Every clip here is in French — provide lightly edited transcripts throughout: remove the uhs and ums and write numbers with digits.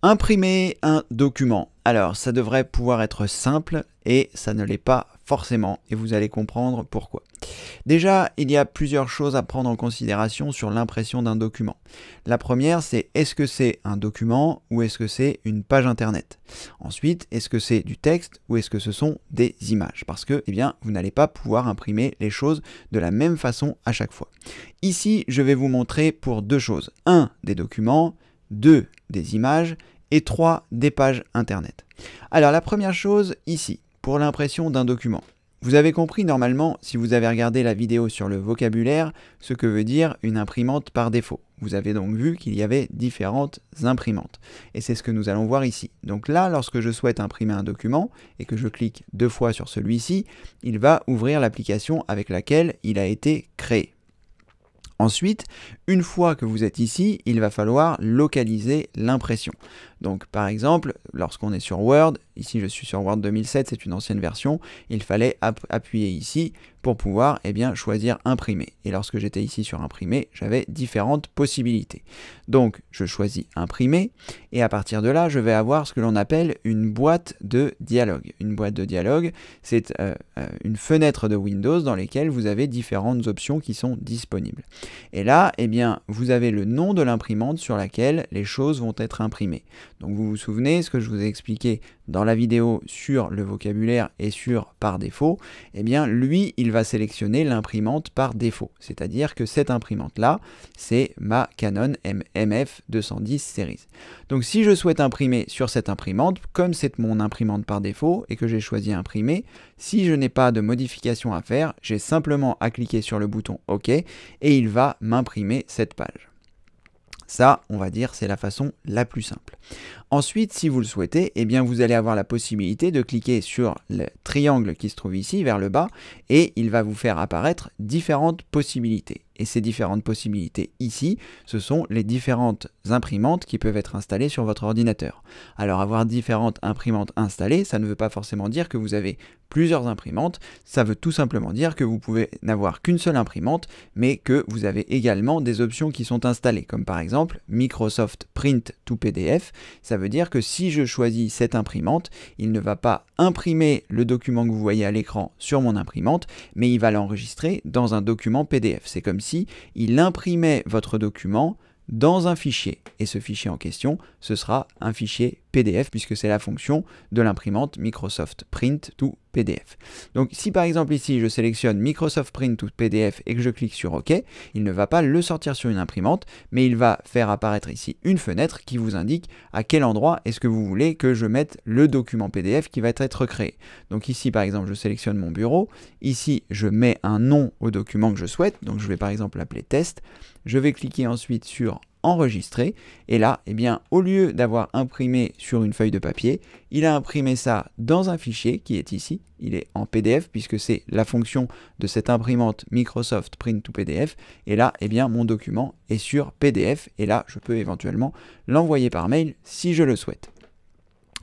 Imprimer un document. Alors, ça devrait pouvoir être simple et ça ne l'est pas forcément et vous allez comprendre pourquoi. Déjà, il y a plusieurs choses à prendre en considération sur l'impression d'un document. La première, c'est est-ce que c'est un document ou est-ce que c'est une page internet? Ensuite, est-ce que c'est du texte ou est-ce que ce sont des images? Parce que, eh bien, vous n'allez pas pouvoir imprimer les choses de la même façon à chaque fois. Ici, je vais vous montrer pour deux choses. 1, des documents, 2, des images et 3, des pages internet. Alors, la première chose ici, pour l'impression d'un document. Vous avez compris normalement, si vous avez regardé la vidéo sur le vocabulaire, ce que veut dire une imprimante par défaut. Vous avez donc vu qu'il y avait différentes imprimantes. Et c'est ce que nous allons voir ici. Donc là, lorsque je souhaite imprimer un document et que je clique 2 fois sur celui-ci, il va ouvrir l'application avec laquelle il a été créé. Ensuite, une fois que vous êtes ici, il va falloir localiser l'impression. Donc par exemple, lorsqu'on est sur Word, ici je suis sur Word 2007, c'est une ancienne version, il fallait appuyer ici pour pouvoir choisir imprimer. Et lorsque j'étais ici sur imprimer, j'avais différentes possibilités. Donc je choisis imprimer et à partir de là, je vais avoir ce que l'on appelle une boîte de dialogue. Une boîte de dialogue, c'est une fenêtre de Windows dans laquelle vous avez différentes options qui sont disponibles. Et là, vous avez le nom de l'imprimante sur laquelle les choses vont être imprimées. Donc vous vous souvenez ce que je vous ai expliqué dans la vidéo sur le vocabulaire et sur par défaut, lui, il va sélectionner l'imprimante par défaut. C'est-à-dire que cette imprimante-là, c'est ma Canon MF210 Series. Donc si je souhaite imprimer sur cette imprimante, comme c'est mon imprimante par défaut et que j'ai choisi imprimer, si je n'ai pas de modification à faire, j'ai simplement à cliquer sur le bouton OK et il va m'imprimer cette page. Ça, on va dire, c'est la façon la plus simple. Ensuite, si vous le souhaitez, vous allez avoir la possibilité de cliquer sur le triangle qui se trouve ici, vers le bas, et il va vous faire apparaître différentes possibilités. Et ces différentes possibilités ici, ce sont les différentes imprimantes qui peuvent être installées sur votre ordinateur. Alors avoir différentes imprimantes installées, ça ne veut pas forcément dire que vous avez plusieurs imprimantes, ça veut tout simplement dire que vous pouvez n'avoir qu'une seule imprimante, mais que vous avez également des options qui sont installées, comme par exemple Microsoft Print to PDF. Ça veut dire que si je choisis cette imprimante, il ne va pas imprimer le document que vous voyez à l'écran sur mon imprimante, mais il va l'enregistrer dans un document PDF. C'est comme si il imprimait votre document dans un fichier. Et ce fichier en question, ce sera un fichier PDF puisque c'est la fonction de l'imprimante Microsoft Print to PDF. Donc si par exemple ici je sélectionne Microsoft Print to PDF et que je clique sur OK, il ne va pas le sortir sur une imprimante, mais il va faire apparaître ici une fenêtre qui vous indique à quel endroit est-ce que vous voulez que je mette le document PDF qui va être créé. Donc ici par exemple je sélectionne mon bureau, ici je mets un nom au document que je souhaite, donc je vais par exemple l'appeler test, je vais cliquer ensuite sur enregistrer et là au lieu d'avoir imprimé sur une feuille de papier, il a imprimé ça dans un fichier qui est ici, il est en PDF puisque c'est la fonction de cette imprimante Microsoft Print to PDF et là mon document est sur PDF et là je peux éventuellement l'envoyer par mail si je le souhaite.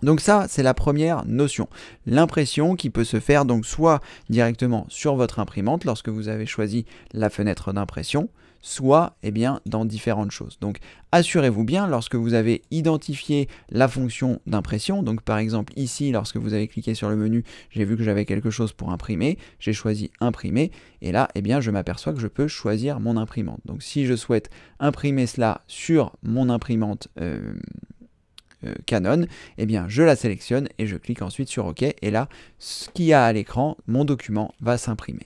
Donc ça, c'est la première notion. L'impression qui peut se faire donc soit directement sur votre imprimante lorsque vous avez choisi la fenêtre d'impression, soit dans différentes choses. Donc assurez-vous bien lorsque vous avez identifié la fonction d'impression, donc par exemple ici lorsque vous avez cliqué sur le menu, j'ai vu que j'avais quelque chose pour imprimer, j'ai choisi imprimer et là je m'aperçois que je peux choisir mon imprimante. Donc si je souhaite imprimer cela sur mon imprimante Canon, je la sélectionne et je clique ensuite sur OK et là ce qu'il y a à l'écran, mon document va s'imprimer.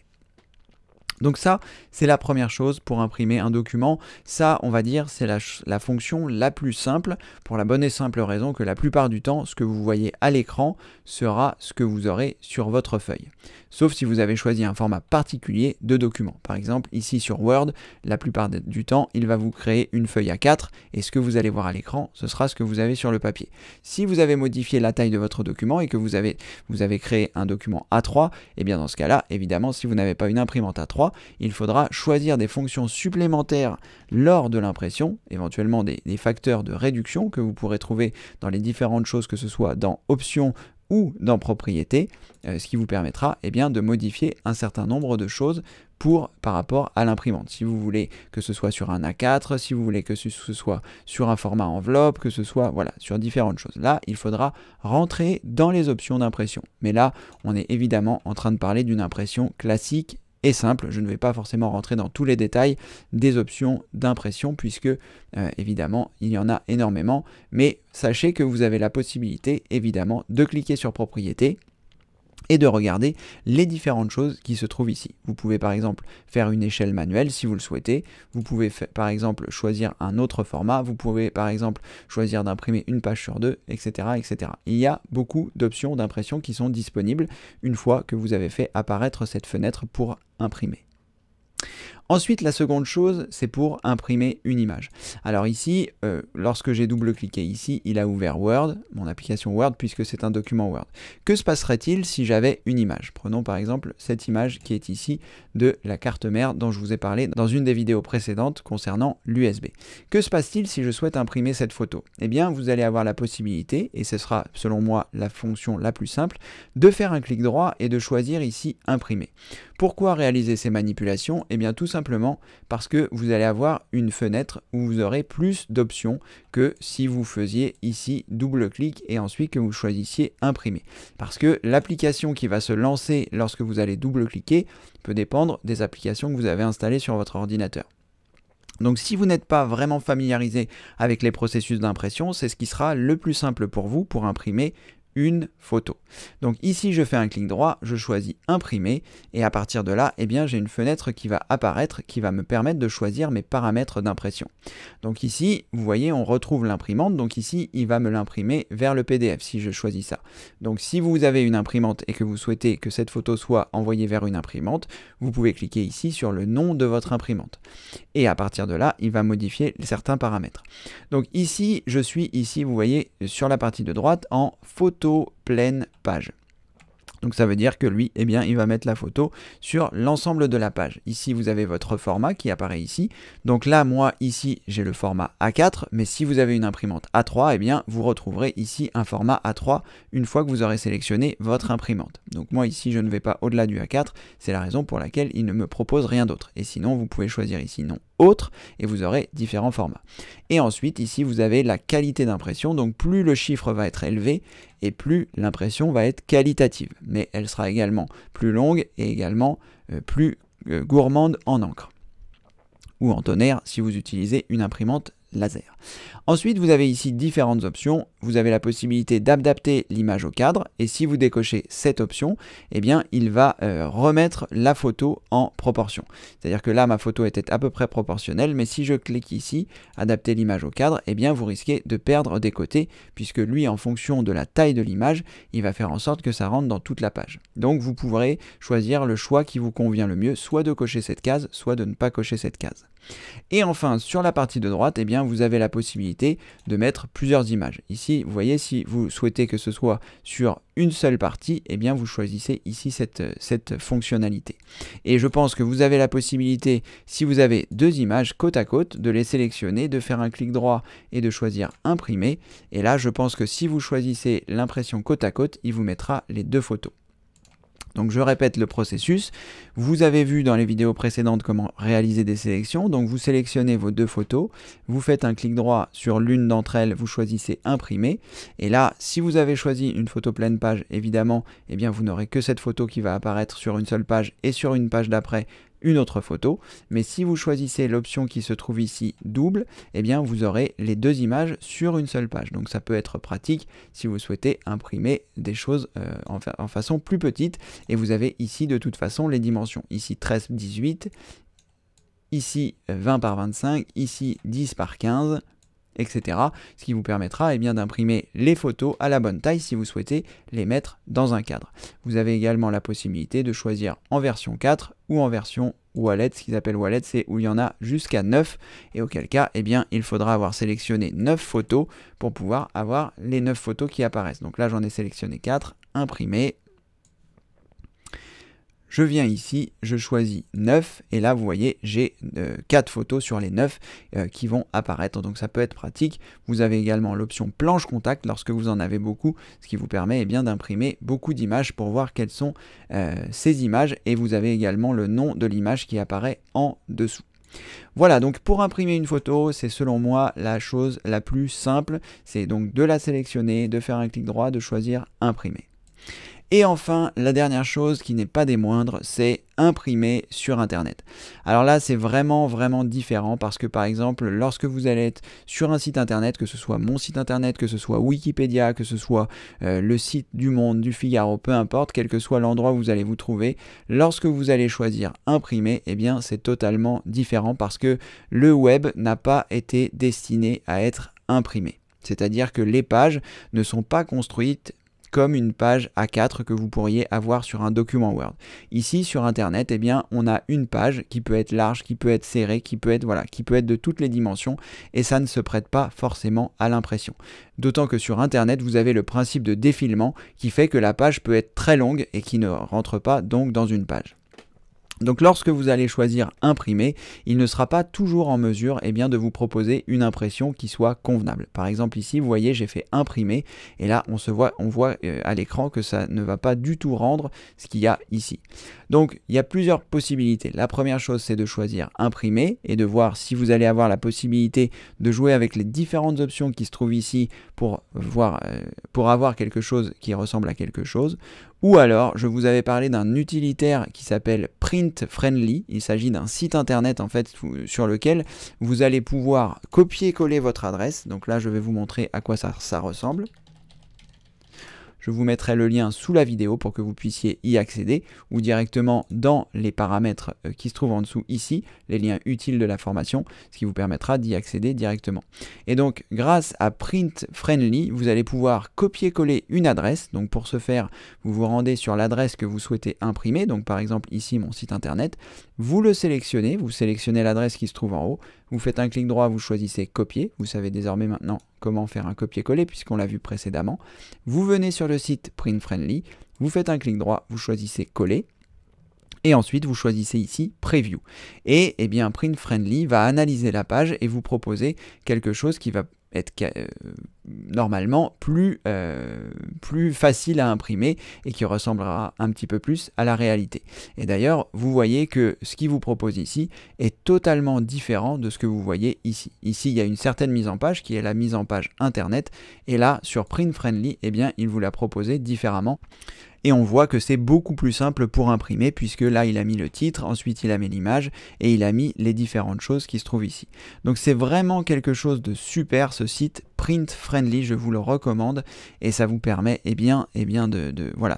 Donc ça, c'est la première chose pour imprimer un document. Ça, on va dire, c'est la fonction la plus simple pour la bonne et simple raison que la plupart du temps, ce que vous voyez à l'écran sera ce que vous aurez sur votre feuille. Sauf si vous avez choisi un format particulier de document. Par exemple, ici sur Word, la plupart du temps, il va vous créer une feuille A4 et ce que vous allez voir à l'écran, ce sera ce que vous avez sur le papier. Si vous avez modifié la taille de votre document et que vous avez créé un document A3, dans ce cas-là, évidemment, si vous n'avez pas une imprimante A3, il faudra choisir des fonctions supplémentaires lors de l'impression, éventuellement des facteurs de réduction que vous pourrez trouver dans les différentes choses, que ce soit dans Options ou dans Propriétés, ce qui vous permettra de modifier un certain nombre de choses par rapport à l'imprimante. Si vous voulez que ce soit sur un A4, si vous voulez que ce soit sur un format enveloppe, que ce soit voilà, sur différentes choses. Là, il faudra rentrer dans les options d'impression. Mais là, on est évidemment en train de parler d'une impression classique et simple. Je ne vais pas forcément rentrer dans tous les détails des options d'impression puisque évidemment il y en a énormément, mais sachez que vous avez la possibilité évidemment de cliquer sur propriétés et de regarder les différentes choses qui se trouvent ici. Vous pouvez par exemple faire une échelle manuelle si vous le souhaitez, vous pouvez par exemple choisir un autre format, vous pouvez par exemple choisir d'imprimer une page sur deux, etc., etc. Il y a beaucoup d'options d'impression qui sont disponibles une fois que vous avez fait apparaître cette fenêtre pour imprimer. Ensuite, la seconde chose, c'est pour imprimer une image. Alors ici, lorsque j'ai double-cliqué ici, il a ouvert Word, mon application Word, puisque c'est un document Word. Que se passerait-il si j'avais une image? Prenons par exemple cette image qui est ici de la carte mère dont je vous ai parlé dans une des vidéos précédentes concernant l'USB. Que se passe-t-il si je souhaite imprimer cette photo? Eh bien, vous allez avoir la possibilité, et ce sera selon moi la fonction la plus simple, de faire un clic droit et de choisir ici Imprimer. Pourquoi réaliser ces manipulations? Eh bien, tout simplement parce que vous allez avoir une fenêtre où vous aurez plus d'options que si vous faisiez ici double-clic et ensuite que vous choisissiez Imprimer. Parce que l'application qui va se lancer lorsque vous allez double-cliquer peut dépendre des applications que vous avez installées sur votre ordinateur. Donc si vous n'êtes pas vraiment familiarisé avec les processus d'impression, c'est ce qui sera le plus simple pour vous pour imprimer une photo. Donc ici je fais un clic droit, je choisis imprimer et à partir de là, eh bien j'ai une fenêtre qui va apparaître qui va me permettre de choisir mes paramètres d'impression. Donc ici, vous voyez, on retrouve l'imprimante, donc ici il va me l'imprimer vers le PDF si je choisis ça. Donc si vous avez une imprimante et que vous souhaitez que cette photo soit envoyée vers une imprimante, vous pouvez cliquer ici sur le nom de votre imprimante. Et à partir de là, il va modifier certains paramètres. Donc ici, je suis ici, vous voyez, sur la partie de droite en photo pleine page. Donc ça veut dire que lui, eh bien, il va mettre la photo sur l'ensemble de la page. Ici, vous avez votre format qui apparaît ici. Donc là, moi, ici, j'ai le format A4, mais si vous avez une imprimante A3, eh bien, vous retrouverez ici un format A3 une fois que vous aurez sélectionné votre imprimante. Donc moi, ici, je ne vais pas au-delà du A4. C'est la raison pour laquelle il ne me propose rien d'autre. Et sinon, vous pouvez choisir ici non autre et vous aurez différents formats. Et ensuite, ici, vous avez la qualité d'impression. Donc plus le chiffre va être élevé et plus l'impression va être qualitative. Mais elle sera également plus longue et également plus gourmande en encre ou en tonnerre si vous utilisez une imprimante laser. Ensuite, vous avez ici différentes options. Vous avez la possibilité d'adapter l'image au cadre et si vous décochez cette option, eh bien, il va remettre la photo en proportion. C'est-à-dire que là, ma photo était à peu près proportionnelle, mais si je clique ici, adapter l'image au cadre, eh bien, vous risquez de perdre des côtés puisque lui, en fonction de la taille de l'image, il va faire en sorte que ça rentre dans toute la page. Donc, vous pourrez choisir le choix qui vous convient le mieux, soit de cocher cette case, soit de ne pas cocher cette case. Et enfin, sur la partie de droite, eh bien, vous avez la possibilité de mettre plusieurs images. Ici, vous voyez, si vous souhaitez que ce soit sur une seule partie, eh bien, vous choisissez ici cette fonctionnalité. Et je pense que vous avez la possibilité, si vous avez deux images côte à côte, de les sélectionner, de faire un clic droit et de choisir imprimer. Et là, je pense que si vous choisissez l'impression côte à côte, il vous mettra les deux photos. Donc je répète le processus, vous avez vu dans les vidéos précédentes comment réaliser des sélections, donc vous sélectionnez vos deux photos, vous faites un clic droit sur l'une d'entre elles, vous choisissez imprimer, et là si vous avez choisi une photo pleine page, évidemment, eh bien vous n'aurez que cette photo qui va apparaître sur une seule page et sur une page d'après, une autre photo, mais si vous choisissez l'option qui se trouve ici double, eh bien vous aurez les deux images sur une seule page. Donc ça peut être pratique si vous souhaitez imprimer des choses en façon plus petite. Et vous avez ici de toute façon les dimensions. Ici 13 par 18, ici 20 par 25, ici 10 par 15, etc. Ce qui vous permettra d'imprimer les photos à la bonne taille si vous souhaitez les mettre dans un cadre. Vous avez également la possibilité de choisir en version 4 ou en version wallet. Ce qu'ils appellent wallet, c'est où il y en a jusqu'à 9 et auquel cas il faudra avoir sélectionné 9 photos pour pouvoir avoir les 9 photos qui apparaissent. Donc là j'en ai sélectionné 4, imprimer. je viens ici, je choisis 9 et là vous voyez j'ai 4 photos sur les 9 qui vont apparaître, donc ça peut être pratique. Vous avez également l'option planche contact lorsque vous en avez beaucoup, ce qui vous permet d'imprimer beaucoup d'images pour voir quelles sont ces images, et vous avez également le nom de l'image qui apparaît en dessous. Voilà, donc pour imprimer une photo, c'est selon moi la chose la plus simple, c'est donc de la sélectionner, de faire un clic droit, de choisir imprimer. Et enfin, la dernière chose qui n'est pas des moindres, c'est imprimer sur Internet. Alors là, c'est vraiment différent parce que par exemple, lorsque vous allez être sur un site Internet, que ce soit mon site Internet, que ce soit Wikipédia, que ce soit le site du Monde, du Figaro, peu importe, quel que soit l'endroit où vous allez vous trouver, lorsque vous allez choisir imprimer, eh bien c'est totalement différent parce que le web n'a pas été destiné à être imprimé. C'est-à-dire que les pages ne sont pas construites comme une page A4 que vous pourriez avoir sur un document Word. Ici sur Internet, eh bien, on a une page qui peut être large, qui peut être serrée, qui peut être de toutes les dimensions, et ça ne se prête pas forcément à l'impression. D'autant que sur Internet, vous avez le principe de défilement qui fait que la page peut être très longue et qui ne rentre pas donc dans une page. Donc lorsque vous allez choisir imprimer, il ne sera pas toujours en mesure de vous proposer une impression qui soit convenable. Par exemple ici, vous voyez, j'ai fait imprimer et là on voit à l'écran que ça ne va pas du tout rendre ce qu'il y a ici. Donc il y a plusieurs possibilités. La première chose, c'est de choisir imprimer et de voir si vous allez avoir la possibilité de jouer avec les différentes options qui se trouvent ici pour avoir quelque chose qui ressemble à quelque chose. Ou alors, je vous avais parlé d'un utilitaire qui s'appelle Print Friendly. Il s'agit d'un site internet en fait sur lequel vous allez pouvoir copier-coller votre adresse. Donc là, je vais vous montrer à quoi ça ressemble. Je vous mettrai le lien sous la vidéo pour que vous puissiez y accéder, ou directement dans les paramètres qui se trouvent en dessous ici, les liens utiles de la formation, ce qui vous permettra d'y accéder directement. Et donc grâce à Print Friendly, vous allez pouvoir copier-coller une adresse. Donc pour ce faire, vous vous rendez sur l'adresse que vous souhaitez imprimer, donc par exemple ici mon site internet, vous le sélectionnez, vous sélectionnez l'adresse qui se trouve en haut, vous faites un clic droit, vous choisissez copier, vous savez désormais maintenant comment faire un copier-coller puisqu'on l'a vu précédemment. Vous venez sur le site Print Friendly, vous faites un clic droit, vous choisissez coller. Et ensuite, vous choisissez ici Preview. Et Print Friendly va analyser la page et vous proposer quelque chose qui va être normalement plus facile à imprimer et qui ressemblera un petit peu plus à la réalité. Et d'ailleurs, vous voyez que ce qu'il vous propose ici est totalement différent de ce que vous voyez ici. Ici, il y a une certaine mise en page qui est la mise en page Internet. Et là, sur Print Friendly, il vous l'a proposé différemment. Et on voit que c'est beaucoup plus simple pour imprimer puisque là il a mis le titre, ensuite il a mis l'image et il a mis les différentes choses qui se trouvent ici. Donc c'est vraiment quelque chose de super ce site Print Friendly, je vous le recommande et ça vous permet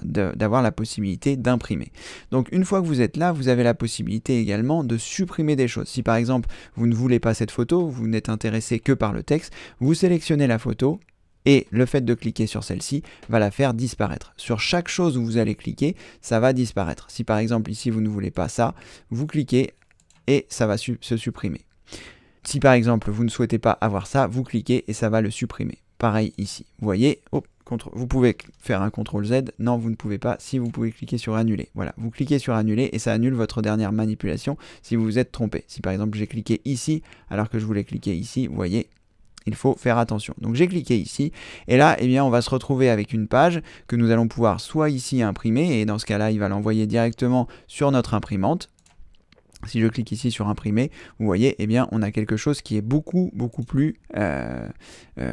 d'avoir la possibilité d'imprimer. Donc une fois que vous êtes là, vous avez la possibilité également de supprimer des choses. Si par exemple vous ne voulez pas cette photo, vous n'êtes intéressé que par le texte, vous sélectionnez la photo. Et le fait de cliquer sur celle-ci va la faire disparaître. Sur chaque chose où vous allez cliquer, ça va disparaître. Si par exemple ici vous ne voulez pas ça, vous cliquez et ça va se supprimer. Si par exemple vous ne souhaitez pas avoir ça, vous cliquez et ça va le supprimer. Pareil ici. Vous voyez, vous pouvez faire un CTRL Z. Non, vous ne pouvez pas. Si vous pouvez cliquer sur annuler. Voilà, vous cliquez sur annuler et ça annule votre dernière manipulation si vous vous êtes trompé. Si par exemple j'ai cliqué ici alors que je voulais cliquer ici, vous voyez, il faut faire attention. Donc j'ai cliqué ici et là on va se retrouver avec une page que nous allons pouvoir soit ici imprimer et dans ce cas là il va l'envoyer directement sur notre imprimante. Si je clique ici sur imprimer, vous voyez, on a quelque chose qui est beaucoup plus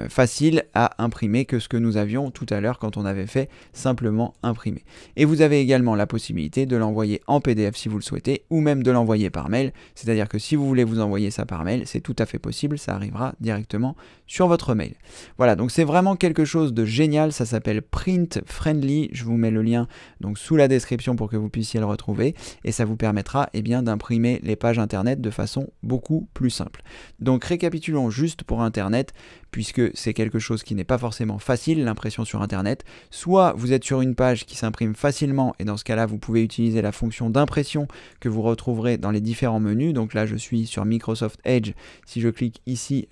facile à imprimer que ce que nous avions tout à l'heure quand on avait fait simplement imprimer. Et vous avez également la possibilité de l'envoyer en PDF si vous le souhaitez, ou même de l'envoyer par mail. C'est-à-dire que si vous voulez vous envoyer ça par mail, c'est tout à fait possible, ça arrivera directement sur votre mail. Voilà, donc c'est vraiment quelque chose de génial, ça s'appelle Print Friendly, je vous mets le lien donc sous la description pour que vous puissiez le retrouver, et ça vous permettra d'imprimer imprimer les pages internet de façon beaucoup plus simple. Donc récapitulons juste pour internet, puisque c'est quelque chose qui n'est pas forcément facile, l'impression sur internet. Soit vous êtes sur une page qui s'imprime facilement et dans ce cas-là vous pouvez utiliser la fonction d'impression que vous retrouverez dans les différents menus. Donc là je suis sur Microsoft Edge, si je clique ici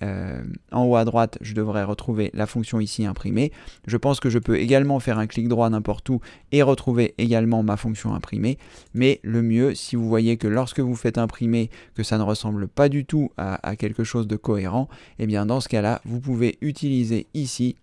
en haut à droite, je devrais retrouver la fonction ici imprimer. Je pense que je peux également faire un clic droit n'importe où et retrouver également ma fonction imprimer, mais le mieux, si vous voyez que lorsque vous faites imprimer que ça ne ressemble pas du tout à quelque chose de cohérent, et bien dans ce cas-là vous pouvez utiliser ici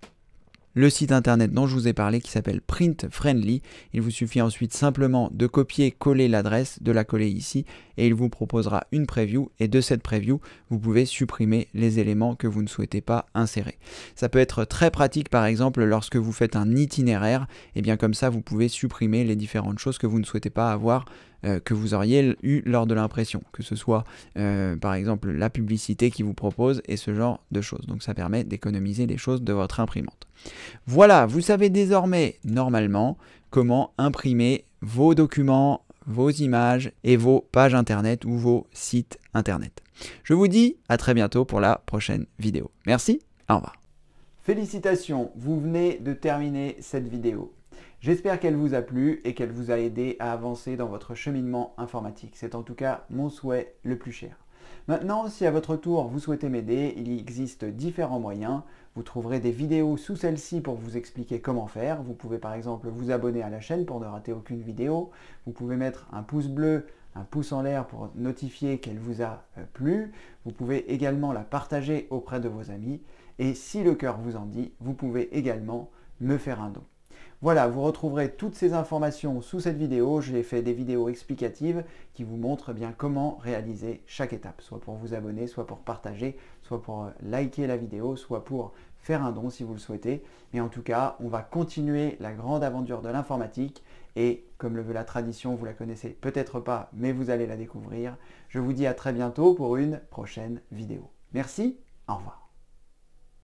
le site internet dont je vous ai parlé qui s'appelle Print Friendly. Il vous suffit ensuite simplement de copier-coller l'adresse, de la coller ici et il vous proposera une preview et de cette preview, vous pouvez supprimer les éléments que vous ne souhaitez pas insérer. Ça peut être très pratique par exemple lorsque vous faites un itinéraire, et bien comme ça vous pouvez supprimer les différentes choses que vous ne souhaitez pas avoir que vous auriez eu lors de l'impression, que ce soit par exemple la publicité qui vous propose et ce genre de choses. Donc ça permet d'économiser les choses de votre imprimante. Voilà, vous savez désormais normalement comment imprimer vos documents, vos images et vos pages internet ou vos sites internet. Je vous dis à très bientôt pour la prochaine vidéo. Merci, au revoir. Félicitations, vous venez de terminer cette vidéo. J'espère qu'elle vous a plu et qu'elle vous a aidé à avancer dans votre cheminement informatique. C'est en tout cas mon souhait le plus cher. Maintenant, si à votre tour vous souhaitez m'aider, il existe différents moyens. Vous trouverez des vidéos sous celle-ci pour vous expliquer comment faire. Vous pouvez par exemple vous abonner à la chaîne pour ne rater aucune vidéo. Vous pouvez mettre un pouce bleu, un pouce en l'air pour notifier qu'elle vous a plu. Vous pouvez également la partager auprès de vos amis. Et si le cœur vous en dit, vous pouvez également me faire un don. Voilà, vous retrouverez toutes ces informations sous cette vidéo. J'ai fait des vidéos explicatives qui vous montrent bien comment réaliser chaque étape, soit pour vous abonner, soit pour partager, soit pour liker la vidéo, soit pour faire un don si vous le souhaitez. Mais en tout cas, on va continuer la grande aventure de l'informatique et comme le veut la tradition, vous la connaissez peut-être pas, mais vous allez la découvrir. Je vous dis à très bientôt pour une prochaine vidéo. Merci, au revoir.